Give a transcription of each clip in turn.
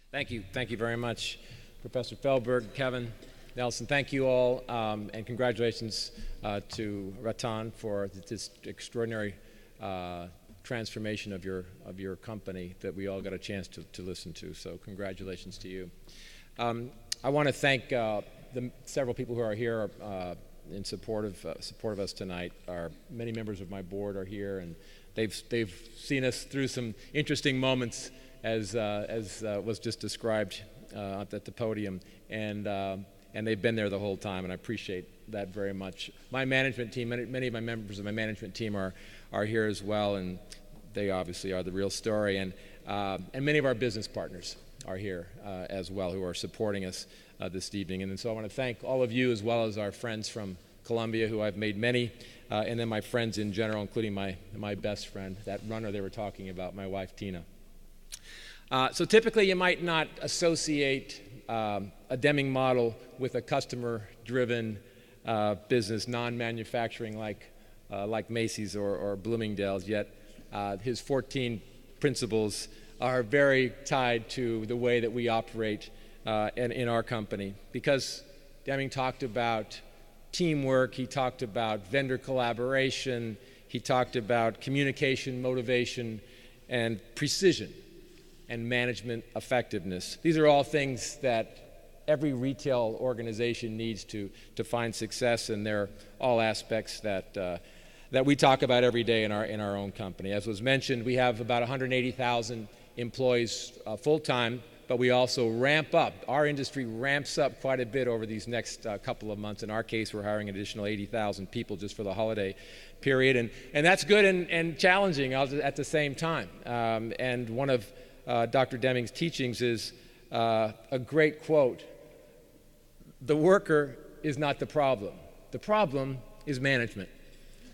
Thank you very much, Professor Feldberg, Kevin, Nelson. Thank you all, and congratulations to Ratan for this extraordinary transformation of your company that we all got a chance to listen to. So congratulations to you. I want to thank the several people who are here in support of us tonight. Many members of my board are here, and they've seen us through some interesting moments, as was just described at the podium, and they've been there the whole time, and I appreciate that very much. My management team, many of my members of my management team are here as well, and they obviously are the real story, and many of our business partners are here as well, who are supporting us this evening. And so I want to thank all of you, as well as our friends from Columbia, who I've made many, and then my friends in general, including my best friend, that runner they were talking about, my wife Tina. So typically you might not associate a Deming model with a customer-driven business, non-manufacturing like Macy's or Bloomingdale's, yet his 14 principles are very tied to the way that we operate in our company. Because Deming talked about teamwork, he talked about vendor collaboration, he talked about communication, motivation, and precision, and management effectiveness. These are all things that every retail organization needs to find success, and they're all aspects that we talk about every day in our own company. As was mentioned, we have about 180,000 employees full-time, but we also ramp up. Our industry ramps up quite a bit over these next couple of months. In our case, we're hiring an additional 80,000 people just for the holiday period, and that's good and challenging at the same time. And one of Dr. Deming's teachings is a great quote: "The worker is not the problem is management."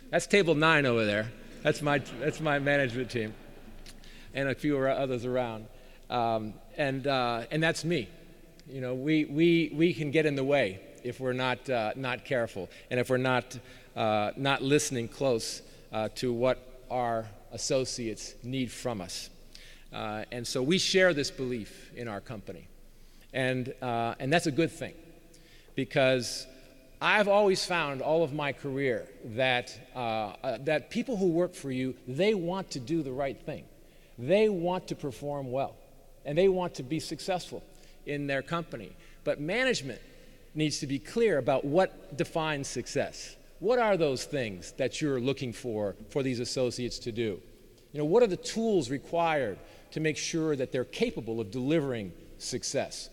That's table 9 over there. That's my management team, and a few others around, and that's me. You know, we can get in the way if we're not careful, and if we're not listening close to what our associates need from us. And so we share this belief in our company, and that's a good thing, because I've always found all of my career that people who work for you, they want to do the right thing. They want to perform well, and they want to be successful in their company. But management needs to be clear about what defines success. What are those things that you're looking for these associates to do? You know, what are the tools required to make sure that they're capable of delivering success?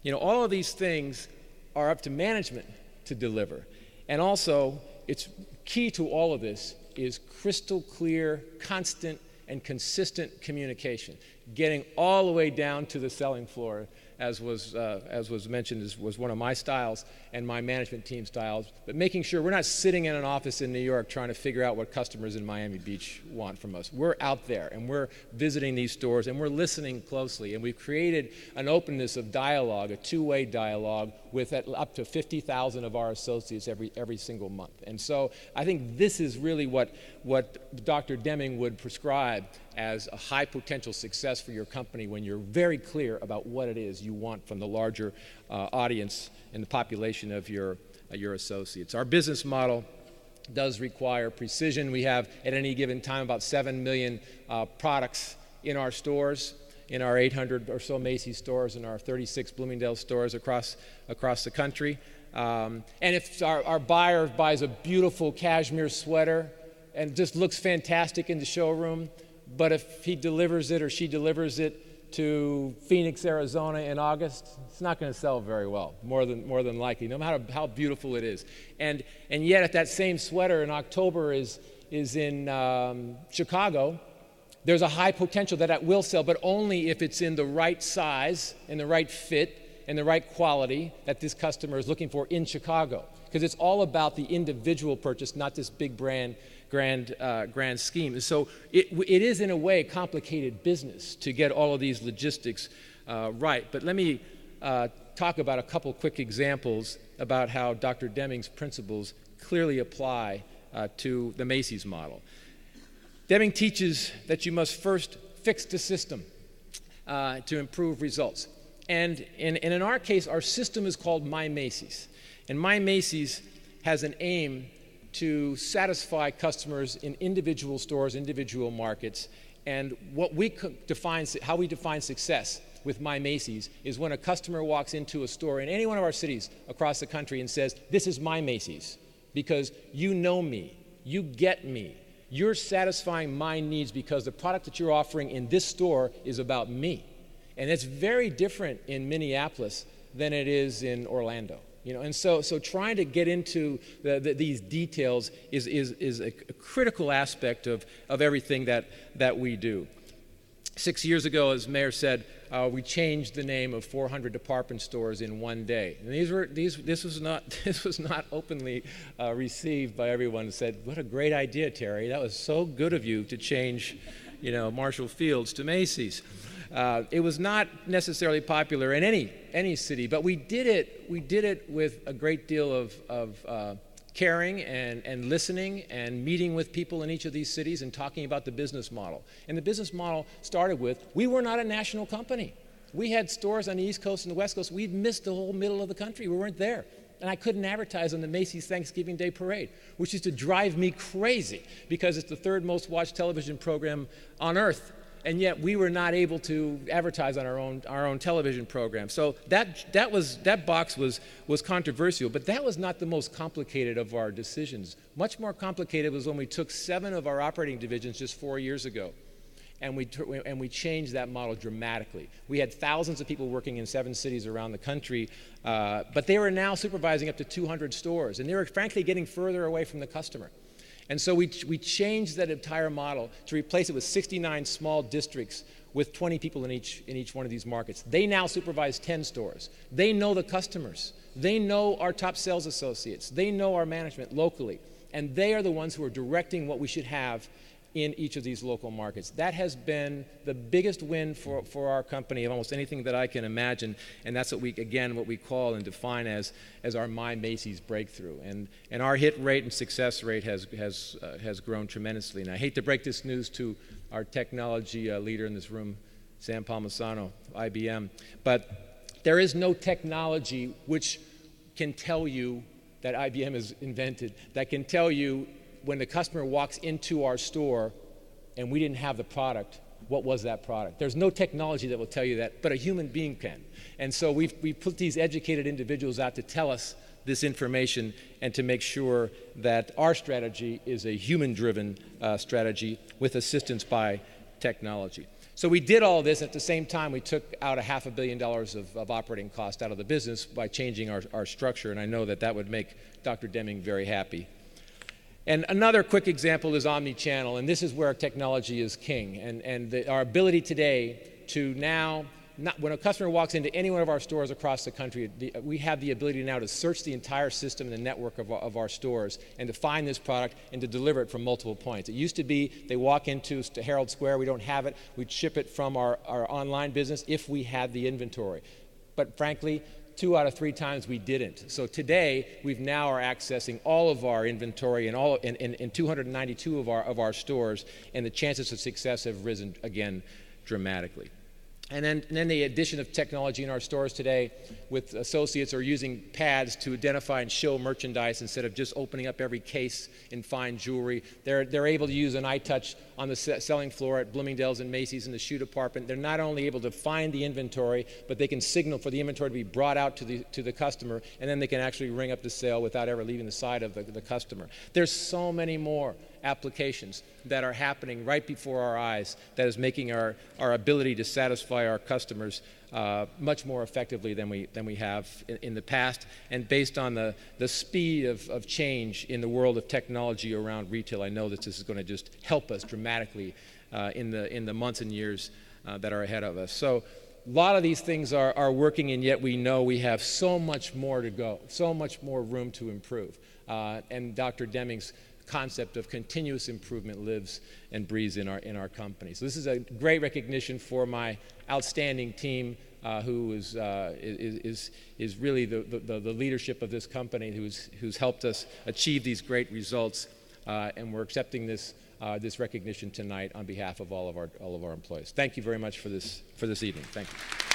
You know, all of these things are up to management to deliver. And also, it's key to all of this is crystal clear, constant, and consistent communication, getting all the way down to the selling floor, as was mentioned, was one of my styles and my management team styles, but making sure we're not sitting in an office in New York trying to figure out what customers in Miami Beach want from us. We're out there, and we're visiting these stores, and we're listening closely, and we've created an openness of dialogue, a two-way dialogue with up to 50,000 of our associates every single month. And so I think this is really what Dr. Deming would prescribe as a high potential success for your company, when you're very clear about what it is you want from the larger audience and the population of your associates. Our business model does require precision. We have at any given time about 7 million products in our stores, in our 800 or so Macy's stores and our 36 Bloomingdale stores across the country. And if our buyer buys a beautiful cashmere sweater and it just looks fantastic in the showroom, but if he delivers it or she delivers it to Phoenix, Arizona in August, it's not going to sell very well, more than likely, no matter how beautiful it is. And yet, if that same sweater in October is in Chicago, there's a high potential that will sell, but only if it's in the right size, in the right fit, and the right quality that this customer is looking for in Chicago. Because it's all about the individual purchase, not this big grand scheme. And so it is, in a way, complicated business to get all of these logistics right. But let me talk about a couple quick examples about how Dr. Deming's principles clearly apply to the Macy's model. Deming teaches that you must first fix the system. to improve results. And in our case, our system is called My Macy's. And My Macy's has an aim to satisfy customers in individual stores, individual markets. And how we define success with My Macy's is when a customer walks into a store in any one of our cities across the country and says, "This is My Macy's, because you know me, you get me, you're satisfying my needs because the product that you're offering in this store is about me." And it's very different in Minneapolis than it is in Orlando. And so trying to get into these details is a critical aspect of everything that we do. 6 years ago, as Mayor said, we changed the name of 400 department stores in one day. And this was not openly received by everyone who said, "What a great idea, Terry. That was so good of you to change, Marshall Field's to Macy's." It was not necessarily popular in any city, but we did it with a great deal of caring and listening and meeting with people in each of these cities and talking about the business model. And the business model started with, we were not a national company. We had stores on the East Coast and the West Coast. We'd missed the whole middle of the country. We weren't there. And I couldn't advertise on the Macy's Thanksgiving Day Parade, which used to drive me crazy because it's the third most watched television program on earth. And yet we were not able to advertise on our own television program. So that box was controversial, but that was not the most complicated of our decisions. Much more complicated was when we took 7 of our operating divisions just 4 years ago, and we changed that model dramatically. We had thousands of people working in 7 cities around the country, but they were now supervising up to 200 stores, and they were frankly getting further away from the customer. And so we changed that entire model to replace it with 69 small districts with 20 people in each one of these markets. They now supervise 10 stores. They know the customers. They know our top sales associates. They know our management locally. And they are the ones who are directing what we should have in each of these local markets. That has been the biggest win for our company of almost anything that I can imagine, and that's what we call and define as our My Macy's breakthrough. And our hit rate and success rate has grown tremendously. And I hate to break this news to our technology leader in this room, Sam Palmisano, IBM, but there is no technology which can tell you that IBM has invented, that can tell you when the customer walks into our store and we didn't have the product, what was that product? There's no technology that will tell you that, but a human being can. And so we put these educated individuals out to tell us this information and to make sure that our strategy is a human-driven strategy with assistance by technology. So we did all this. At the same time, we took out $500 million of operating cost out of the business by changing our structure, and I know that would make Dr. Deming very happy. And another quick example is omni-channel, and this is where technology is king. And our ability today to now, when a customer walks into any one of our stores across the country, we have the ability now to search the entire system and the network of our stores and to find this product and to deliver it from multiple points. It used to be they walk into Herald Square, we don't have it, we'd ship it from our online business if we had the inventory. But frankly, 2 out of 3 times we didn't. So today, we now are accessing all of our inventory in 292 of our stores, and the chances of success have risen again dramatically. And then the addition of technology in our stores today, with associates are using pads to identify and show merchandise instead of just opening up every case and find jewelry. They're able to use an iTouch on the selling floor at Bloomingdale's and Macy's in the shoe department. They're not only able to find the inventory, but they can signal for the inventory to be brought out to the customer, and then they can actually ring up the sale without ever leaving the side of the customer. There's so many more applications that are happening right before our eyes that is making our ability to satisfy our customers much more effectively than we have in the past. And based on the speed of change in the world of technology around retail, I know that this is going to just help us dramatically in the months and years that are ahead of us. So a lot of these things are working, and yet we know we have so much more to go, so much more room to improve. And Dr. Deming's concept of continuous improvement lives and breathes in our company. So this is a great recognition for my outstanding team, who is really the leadership of this company, who's helped us achieve these great results, and we're accepting this this recognition tonight on behalf of all of our employees. Thank you very much for this evening. Thank you.